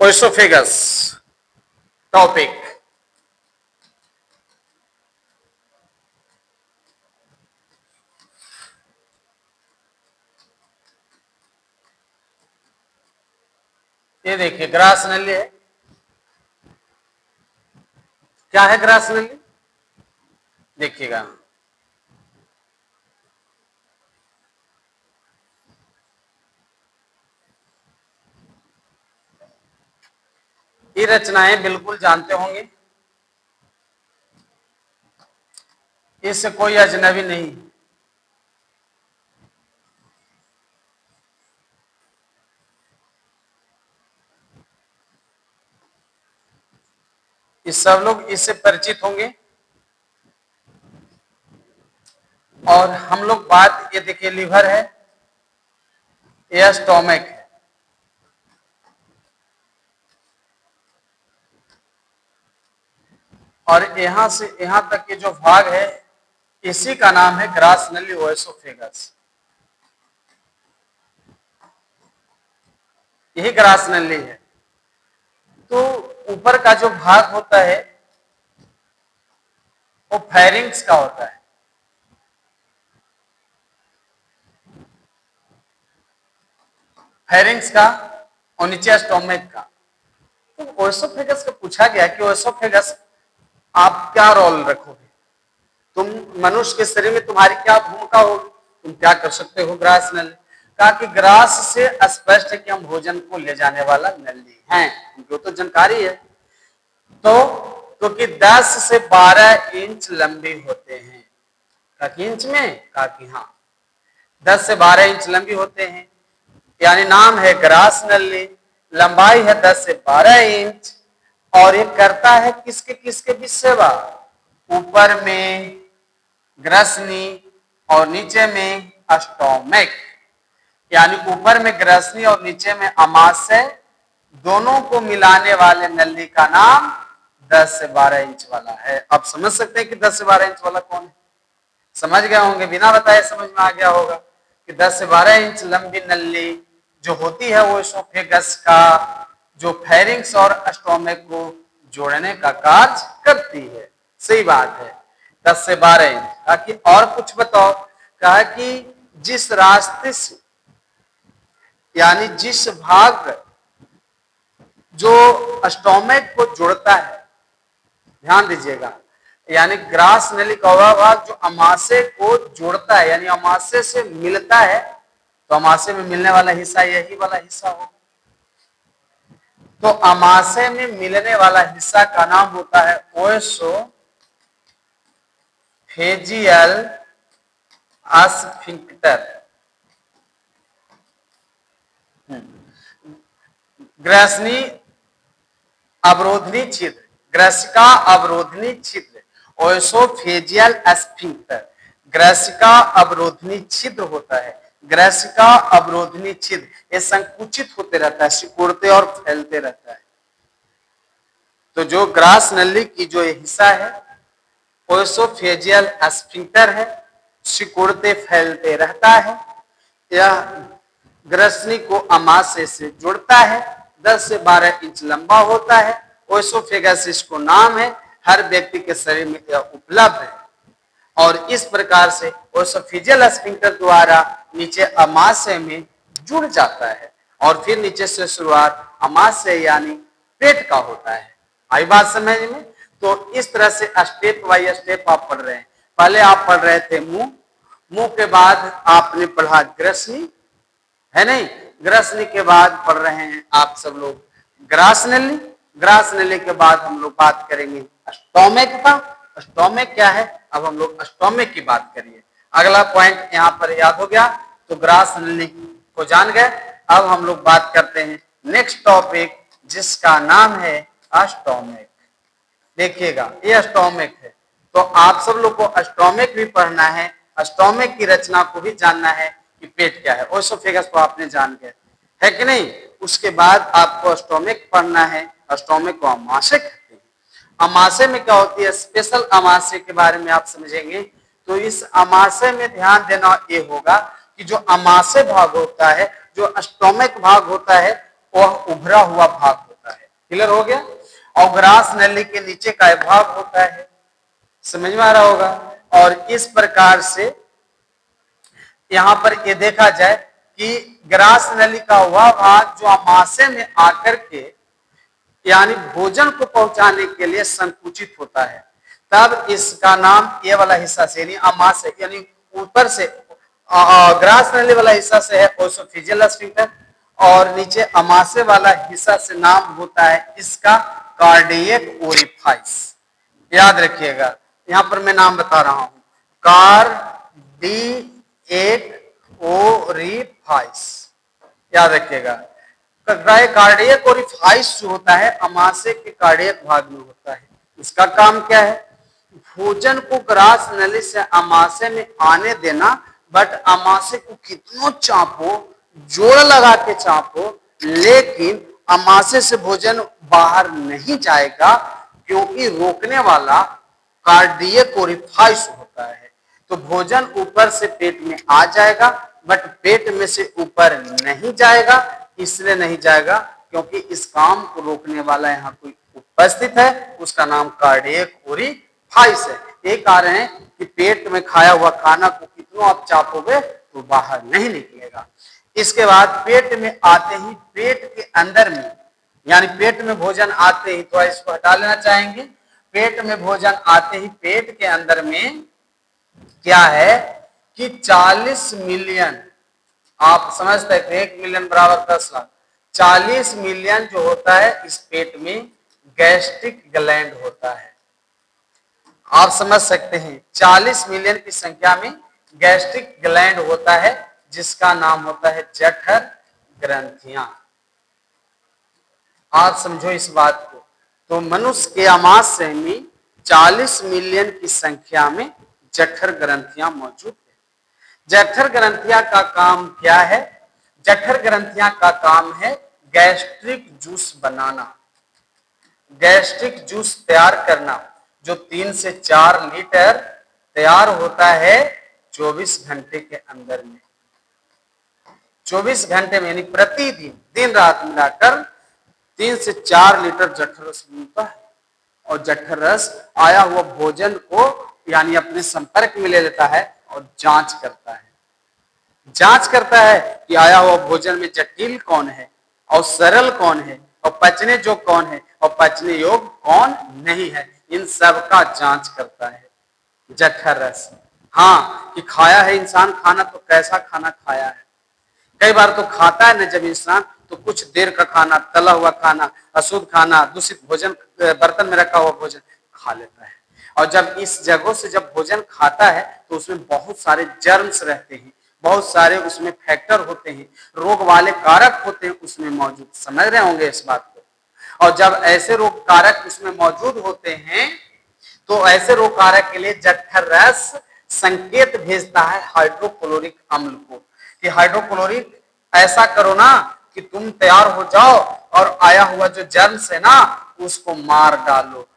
ओएसोफेगस topic. ये देखिए grass नली है। क्या है ग्रास नली? देखिएगा, ये रचनाएं बिल्कुल जानते होंगे, इससे कोई अजनबी नहीं। इस सब लोग इससे परिचित होंगे। और हम लोग बात, ये देखिए लीवर है, यह स्टोमक है, और यहां से यहां तक के जो भाग है इसी का नाम है ग्रास नली ओएसोफेगस। यही ग्रास नली है। तो ऊपर का जो भाग होता है वो फेरिंग्स का होता है, फेरिंग्स का, और नीचे स्टोमक का। तो ओएसोफेगस को पूछा गया कि ओएसोफेगस आप क्या रोल रखोगे, तुम मनुष्य के शरीर में तुम्हारी क्या भूमिका होगी, तुम क्या कर सकते हो ग्रास नली। कहा कि ग्रास से स्पष्ट है कि हम भोजन को ले जाने वाला नली हैं, उनको तो जानकारी है। तो क्योंकि 10 से 12 इंच लंबी होते हैं। कहा कि इंच में? कहा कि हाँ, 10 से 12 इंच लंबी होते हैं, यानी नाम है ग्रास नली, लंबाई है 10 से 12 इंच, और ये करता है किसके किसके बीच सेवा? ऊपर में ग्रसनी और नीचे में स्टोमक, यानी ऊपर में ग्रसनी और नीचे में अमाशय, दोनों को मिलाने वाले नली का नाम 10 से 12 इंच वाला है। अब समझ सकते हैं कि 10 से 12 इंच वाला कौन है? समझ गए होंगे, बिना बताए समझ में आ गया होगा कि 10 से 12 इंच लंबी नली जो होती है वो ओएसोफेगस का जो फेरिंग्स और स्टोमक को जोड़ने का कार्य करती है। सही बात है, 10 से 12 इंच। कहा कि और कुछ बताओ। कहा कि जिस रास्ते से, यानी जिस भाग जो स्टोमक को जोड़ता है, ध्यान दीजिएगा, यानी ग्रास नली का वह भाग जो अमाशय को जोड़ता है, यानी अमाशय से मिलता है, तो अमाशय में मिलने वाला हिस्सा यही वाला हिस्सा हो। तो अमाशय में मिलने वाला हिस्सा का नाम होता है ओएसोफेजियल स्फिंक्टर। ग्रसनी अवरोधनी छिद्र, ग्रसिका अवरोधनी छिद्र, ओएसोफेजियल स्फिंक्टर, ग्रसिका अवरोधनी छिद्र होता है। ग्रसिका अवरोधनी छिद्र ये संकुचित होते रहता है, सिकुड़ते और फैलते रहता है। तो जो ग्रास नली की जो हिस्सा है ओएसोफेजियल स्फिंक्टर है, सिकुड़ते फैलते रहता है। यह ग्रसनी को अमाशय से जोड़ता है, 10 से 12 इंच लंबा होता है। ओएसोफेगस इसको नाम है, हर व्यक्ति के शरीर में यह उपलब्ध है, और इस प्रकार से ओएसोफेजियल स्फिंक्टर द्वारा नीचे अमाशय में जुड़ जाता है, और फिर नीचे से शुरुआत अमाशय यानी पेट का होता है। आई बात समझ में? तो इस तरह से स्टेप बाय स्टेप आप पढ़ रहे हैं। पहले आप पढ़ रहे थे मुंह, मुंह के बाद आपने पढ़ा ग्रसनी, है नहीं, ग्रसनी के बाद पढ़ रहे हैं आप सब लोग ग्रास नली, ग्रास नली के बाद हम लोग बात करेंगे स्टोमक का। स्टोमक क्या है, अब हम लोग स्टोमक की बात करिए। अगला पॉइंट यहाँ पर याद हो गया, तो ग्रास नली को जान गए। अब हम लोग बात करते हैं नेक्स्ट टॉपिक जिसका नाम है स्टोमक। देखिएगा ये स्टोमक है, तो आप सब लोग को स्टोमक भी पढ़ना है, स्टोमक की रचना को भी जानना है कि पेट क्या है। ओएसोफेगस को आपने जान गए, है कि नहीं? उसके बाद आपको स्टोमक पढ़ना है। स्टोमक को अमाशय कहते हैं। अमाशय में क्या होती है, स्पेशल अमाशय के बारे में आप समझेंगे। तो इस अमाशय में ध्यान देना ये होगा कि जो अमाशय भाग होता है, जो स्टोमक भाग होता है, वह उभरा हुआ भाग होता है। क्लियर हो गया। और ग्रास नली के नीचे का भाग होता है, समझ में आ रहा होगा। और इस प्रकार से यहां पर ये देखा जाए कि ग्रास नली का वह भाग जो अमाशय में आकर के यानी भोजन को पहुंचाने के लिए संकुचित होता है, तब इसका नाम ये वाला हिस्सा से यानी अमाशय यानी ऊपर से ग्रास नली वाला हिस्सा से है ओसोफेजियल स्फिंक्टर, और नीचे अमाशय वाला हिस्सा से नाम होता है इसका कार्डियक ओरिफाइस। याद रखिएगा, यहां पर मैं नाम बता रहा हूं, कार्डियक ओरिफाइस, याद रखिएगा। कार्डियक ओरिफाइस जो होता है अमाशय के कार्डियक भाग में होता है। इसका काम क्या है? भोजन को ग्रास नली से अमाशय में आने देना, बट अमाशय को कितनों चापो, जोड़ लगा के चापो, लेकिन अमाशय से भोजन बाहर नहीं जाएगा, क्योंकि रोकने वाला कार्डियक ओरिफाइस होता है। तो भोजन ऊपर से पेट में आ जाएगा, बट पेट में से ऊपर नहीं जाएगा। इसलिए नहीं जाएगा क्योंकि इस काम को रोकने वाला यहाँ कोई उपस्थित है, उसका नाम कार्डियक ओरिफाइस है। ये कारण है कि पेट में खाया हुआ खाना को कितनों आप चापोगे तो बाहर नहीं निकलेगा। इसके बाद पेट में आते ही, पेट के अंदर में यानी पेट में भोजन आते ही, तो इसको हटा लेना चाहेंगे। पेट में भोजन आते ही पेट के अंदर में क्या है कि 40 मिलियन, आप समझते हैं 1 मिलियन बराबर 10 लाख, 40 मिलियन जो होता है इस पेट में गैस्ट्रिक ग्लैंड होता है। आप समझ सकते हैं 40 मिलियन की संख्या में गैस्ट्रिक ग्लैंड होता है, जिसका नाम होता है जठर ग्रंथियां। आप समझो इस बात को। तो मनुष्य के अमाशय में 40 मिलियन की संख्या में जठर ग्रंथियां मौजूद है। जठर ग्रंथियां का काम क्या है? जठर ग्रंथियां का काम है गैस्ट्रिक जूस बनाना, गैस्ट्रिक जूस तैयार करना, जो 3 से 4 लीटर तैयार होता है 24 घंटे के अंदर में। 24 घंटे में यानी प्रतिदिन दिन रात मिलाकर 3 से 4 लीटर जठर रस मिलता है। और जठर रस आया हुआ भोजन को यानी अपने संपर्क में ले लेता है और जांच करता है। जांच करता है कि आया हुआ भोजन में जटिल कौन है और सरल कौन है और पचने जो कौन है और पचने योग्य कौन नहीं है, इन सब का जांच करता है जठर रस। हाँ, कि खाया है इंसान खाना तो कैसा खाना खाया है। कई बार तो खाता है न जब इंसान, तो कुछ देर का खाना, तला हुआ खाना, अशुद्ध खाना, दूषित भोजन, बर्तन में रखा हुआ भोजन खा लेता है। और जब इस जगहों से जब भोजन खाता है तो उसमें बहुत सारे जर्म्स रहते हैं, बहुत सारे उसमें फैक्टर होते हैं, रोग वाले कारक होते हैं उसमें मौजूद। समझ रहे होंगे इस बात को। और जब ऐसे रोग कारक उसमें मौजूद होते हैं तो ऐसे रोग कारक के लिए जठर रस संकेत भेजता है हाइड्रोक्लोरिक अम्ल को कि हाइड्रोक्लोरिक ऐसा करो ना कि तुम तैयार हो जाओ और आया हुआ जो जर्म्स है ना उसको मार डालो।